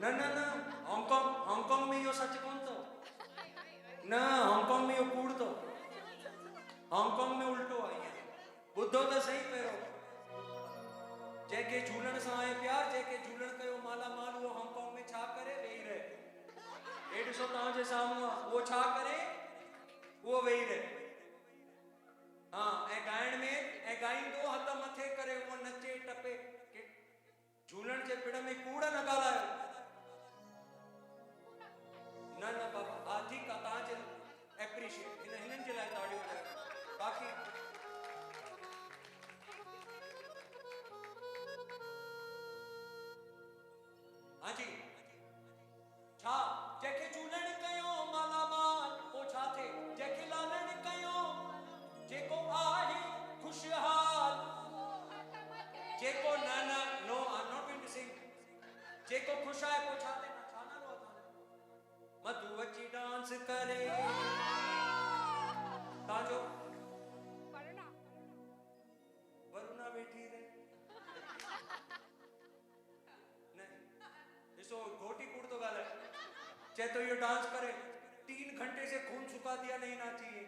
न न न हांगकांग में यो सच कोन तो न हांगकांग में यो कूड़ तो हांगकांग में उल्टो आई है बुद्धो तो सही पहिरो जैके झूलण सां आहे प्यार जैके झूलण कयो माला माल वो हांगकांग में छा करे वेही रहे ए ॾिसो तव्हां जे साम्हूं वो छा करे वो वेही रहे हाँ ऐं ॻाइण में ऐं ॻाईंदो हथ मथे करे वो नचे टपे झूलण जे पिड़ में कूड़ न ॻाल्हायो न न बाबा हा ठीकु आहे तव्हांजे एप्रिशिएट हिननि जे लाइ ताड़ियूं वॼायो बाक़ी हाँ जी छा जंहिंखे झूलण कयो माला माल पोइ छा थे जंहिंखे लालण कयो जेको आहे खुशहाल जेको न न no I am not going to sing जेको खुश आहे पोइ छा थे छा नालो आहे मधु अची डांस करे ताजो वरुणा बैठी रहे इसो घोटी कूड़ तो गाल है चाहे तो ये डांस करे 3 घंटे से खून सुखा दिया नहीं नाची है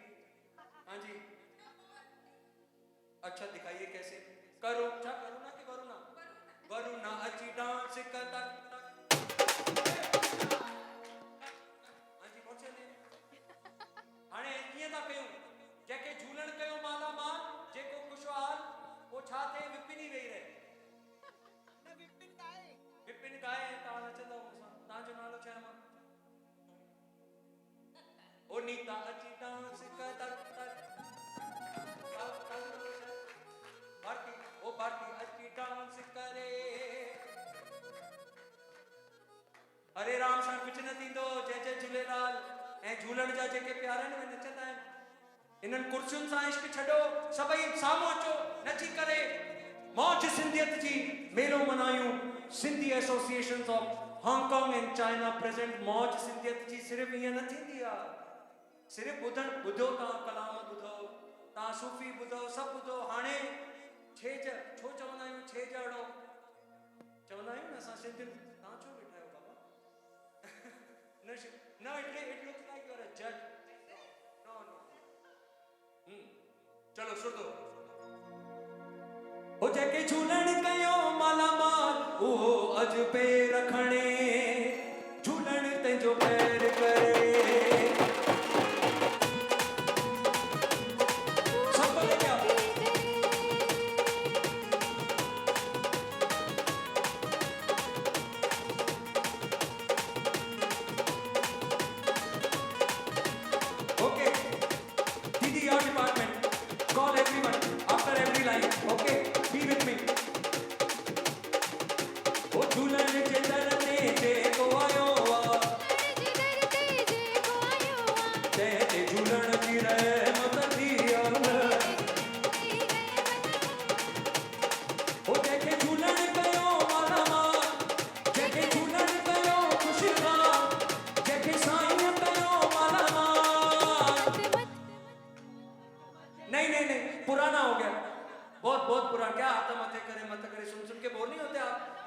हाँ जी अच्छा दिखाइए कैसे करो अच्छा करो ना कि वरुणा वरुणा अच्छी डांस करता हाँ जी पहुंचे ने हाणे कीअं था कयूं जंहिंखे झूलण कयो माला माल जेको खुशहाल वो छा थे विपिन ही वेही रहे विपिन गाए तव्हां नचंदव मूंसां तव्हांजो नालो छा आहे ओ नीता अची डांस कर भारती ओ भारती अची डांस करे हरे राम सां कुछ न थींदो जय जय झूलेलाल ऐं झूलण जा जेके प्यार आहिनि उहे नचंदा आहिनि इन्हनि कुर्सियुनि सां इश्क छॾो सभई साम्हूं अचो नची करे मौज सिंधियत जी मेलो मनायूं Sindhi associations of Hong Kong and China present मौज सिंधियत जी सिर्फ ईअं न थींदी आहे सिर्फ ॿुधण ॿुधो तव्हां कलाम ॿुधो तव्हां सूफ़ी ॿुधो सभु ॿुधो हाणे छेज छो चवंदा आहियूं छेज अहिड़ो चवंदा आहियूं न असां सिंधियुनि तव्हां छो वेठा आहियो बाबा न it looks like you are a जज नो नो चलो सुधो ओ जंहिंखे झूलण कयो माला माल उहो अॼु पे रखणे झूलण तंहिंजो पैर करे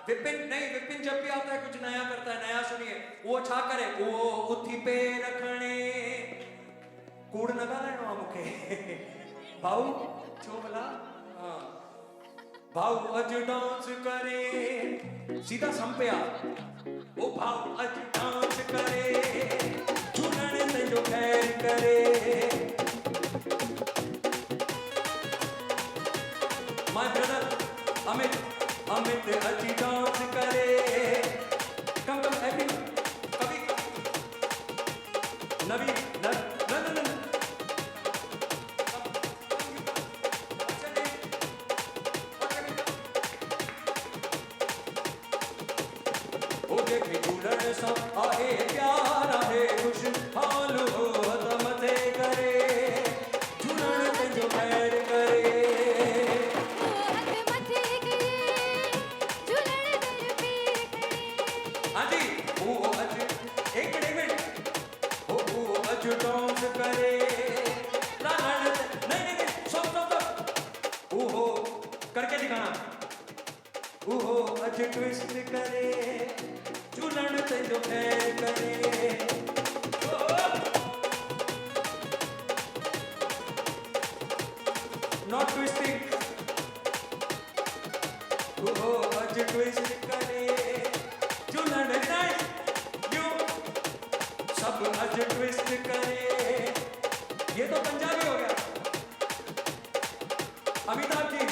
विपिन जब भी आता है कुछ नया करता है नया सुनिए वो छा करे वो उथी पे रखणे कूड़ न ॻाल्हाइणो आहे मूंखे भाऊ छो भला हाँ भाऊ अॼु डांस करे सीधा संपिया ओ भाऊ अॼु डांस करे झूलण तंहिंजो खैर करे माय ब्रदर अमित अची डांस करे कम एवरी कभी नवी न ओ देखे झूलण सां आहे प्यार आहे खुशहाल हो हथ मथे करे झूलण तंहिंजो खैर करे डांस करे नहीं stop ओहो करके दिखाना ओहो अज ट्विस्ट करे झूलण करे, not twisting, अज ट्विस्ट करे, झूलण ताईं यूं सब अज ट्विस्ट करे। ये तो पंजाबी हो गया। अमिताभ जी,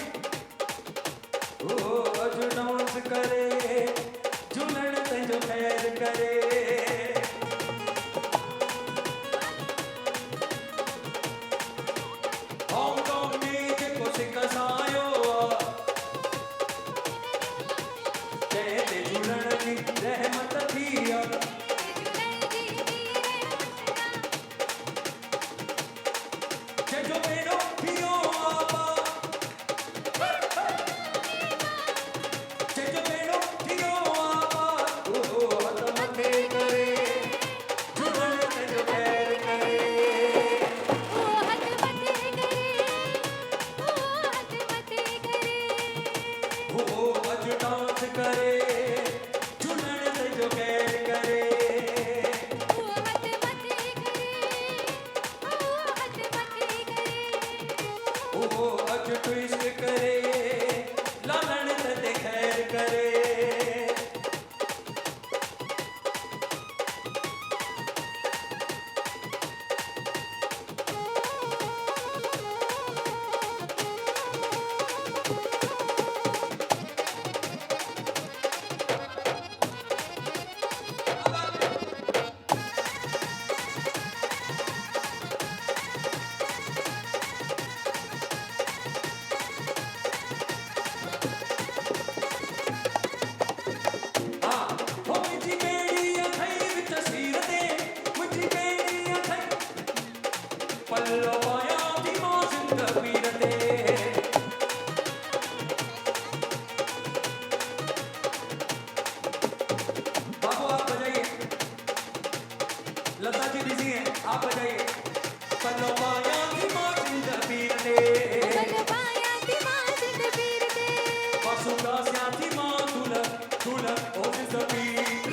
अज डांस करे, झूलण ताईं जो खैर करे। हांगकांग में जेको सिक सायो चए झूलण जी रहमत थी जो मेरो थियो आपा जो मेरो थियो आपा हथ मथे करे झूलण ते जो खैर करे। अज डांस करे झूलण ते जो खैर करे। अज ट्विस्ट करे लालण ते खैर करे। पल्लो पाया थी मां जिंदगी रते बाबू आप बजाइए, लता जी बिजी हैं, आप बजाइए। पल्लो पाया थी मां जिंदगी रते बासुरा स्या थी मां दुल्हन दुल्हन ओ जिंदगी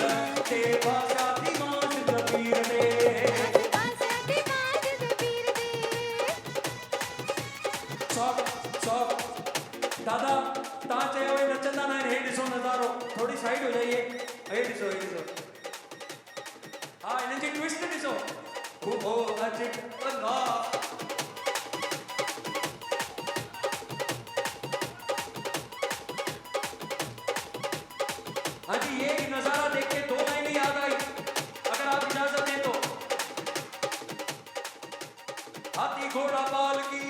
रते बासा थी मां जिंदगी रते। दादा तव्हां चयो हुई नचंदा न आहिनि, हे ॾिसो नज़ारो, थोड़ी साइड हो जाइए, हे ॾिसो हे ॾिसो। हा हिननि जी ट्विस्ट ॾिसो। अज अल्लाह हाँ जी, ये नजारा देख के दो लाइनें याद आई, अगर आप इजाजत दें तो। हाथी घोड़ा पाल की,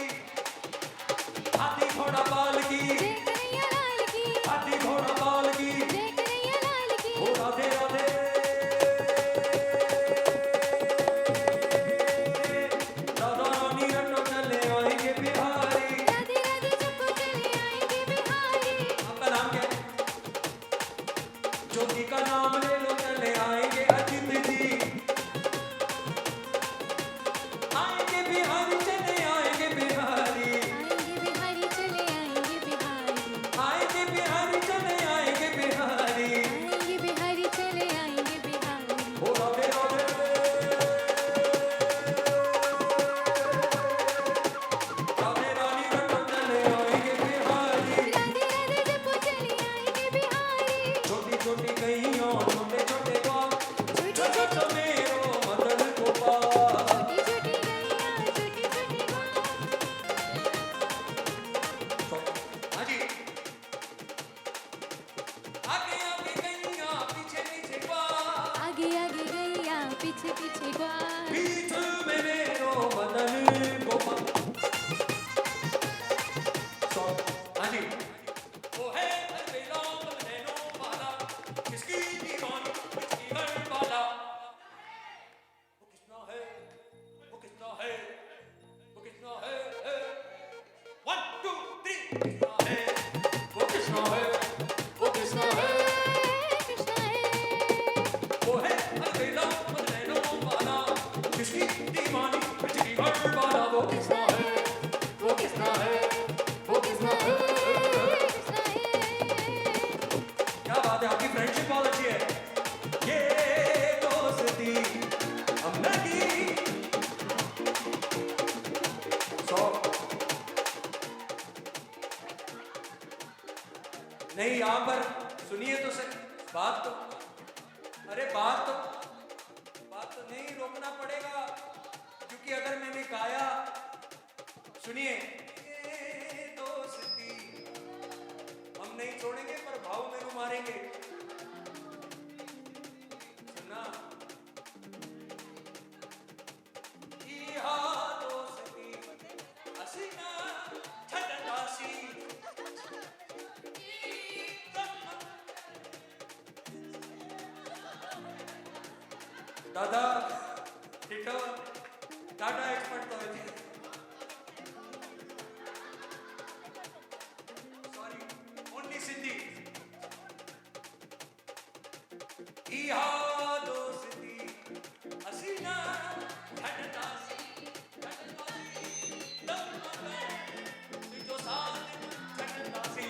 हाथी घोड़ा पाल की, हाथी घोड़ा पाल की, ओ राधे राधे। राधा रानी रटो चले आएंगे बिहारी। आपका नाम क्या है? ज्योति का नाम ले लो चले आएंगे अजित जी। आएंगे बिहारी चले आएंगे बिहारी। आएंगे बिहारी चले आएंगे बिहारी। ओ राधे राधे। राधे रानी रटो चले आएंगे बिहारी। छोटी छोटी गईयों छोटे छोटे बाल, छोटो मेरो मदन गोपाल। हाँ जी, आगे आगे गईया पीछे पीछे बाल, पीछे पीछे ग्वाल। बीच में मेरो मदन गोपाल। हाँ जी, वो है अलबेला बलैनो वाला, किसकी दीवानी किसकी घर वाला। वो किसना है, वो किसना है, वो किसना है। 1 2 3 किसना है, वो किसना है, वो किसना है। वो है अलबेला बलैनो वाला, किसकी दीवानी किसकी घर वाला। वो किसना है, वो किसना है, वो किसना है। क्या बात है, आपकी फ्रेंडशिप बहुत अच्छी है। ये दोस्त मेरी यहाँ पर सुनिए तो सही बात तो, अरे बात तो नहीं रोकना पड़ेगा, क्योंकि अगर मैंने गाया, सुनिए ये दोस्ती हम नहीं छोड़ेंगे पर भाव में मारेंगे। सुनना दोस्ती हसीना छटकासी दादा टिटो टाटा एक्सपर्ट तो है, सॉरी ओनली सिंधी। दोस्ती हसीना छटकासी जो साथ छटकासी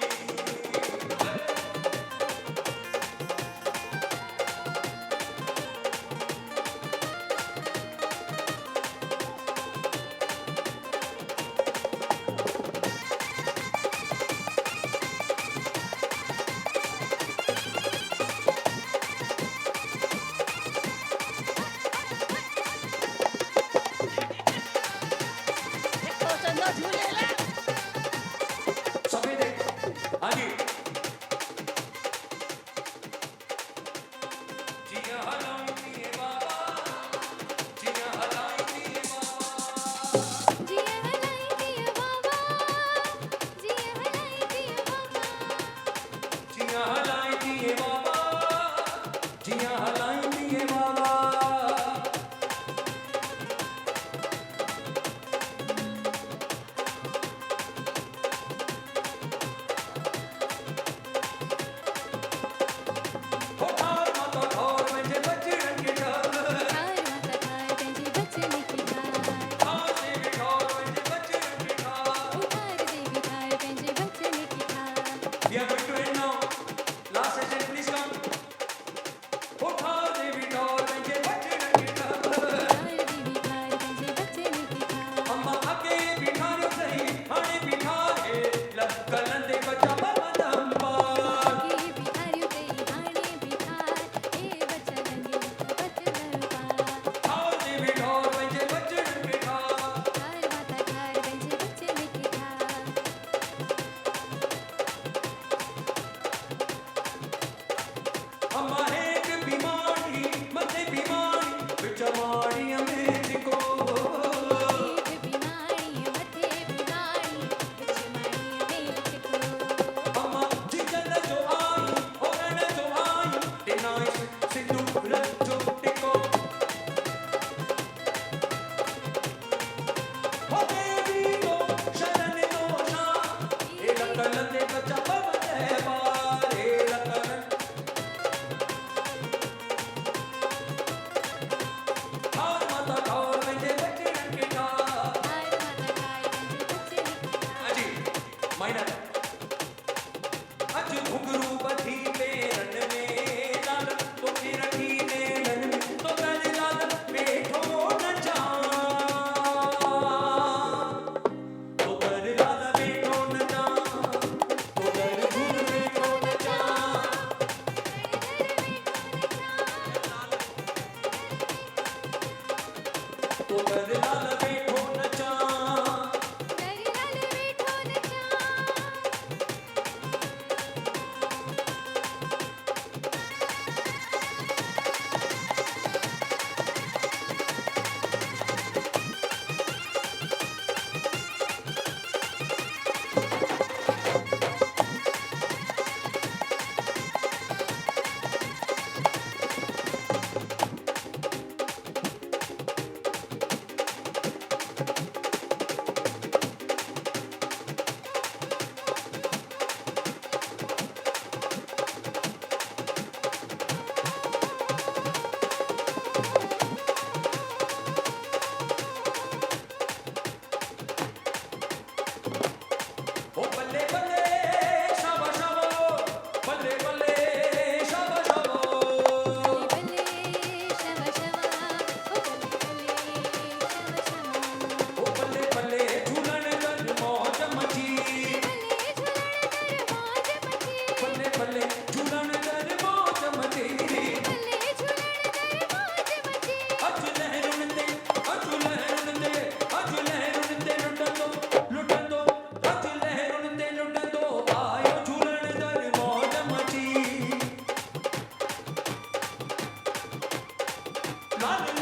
लाल